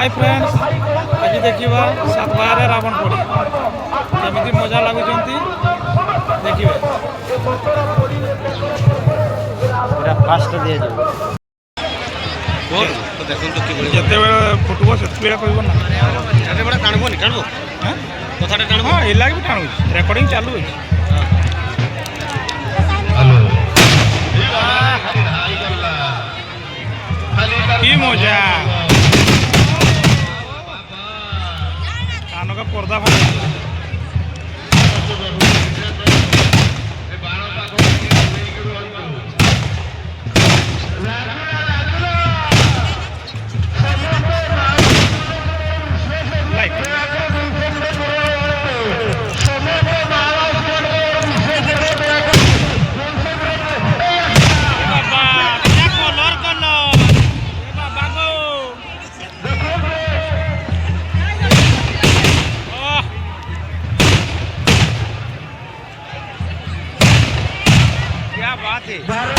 Hi friends आज देखा सातबार रावण पोड़ी केमी मजा लगुंट देखिए पूरा फास्ट दिया जाए जिते फुटब से कह ना टाणबनी टाणब कथा टाणब हाँ ये भी टाणु रेकर्डिंग चालू की मजा कानों का पर्दा क्या बात है।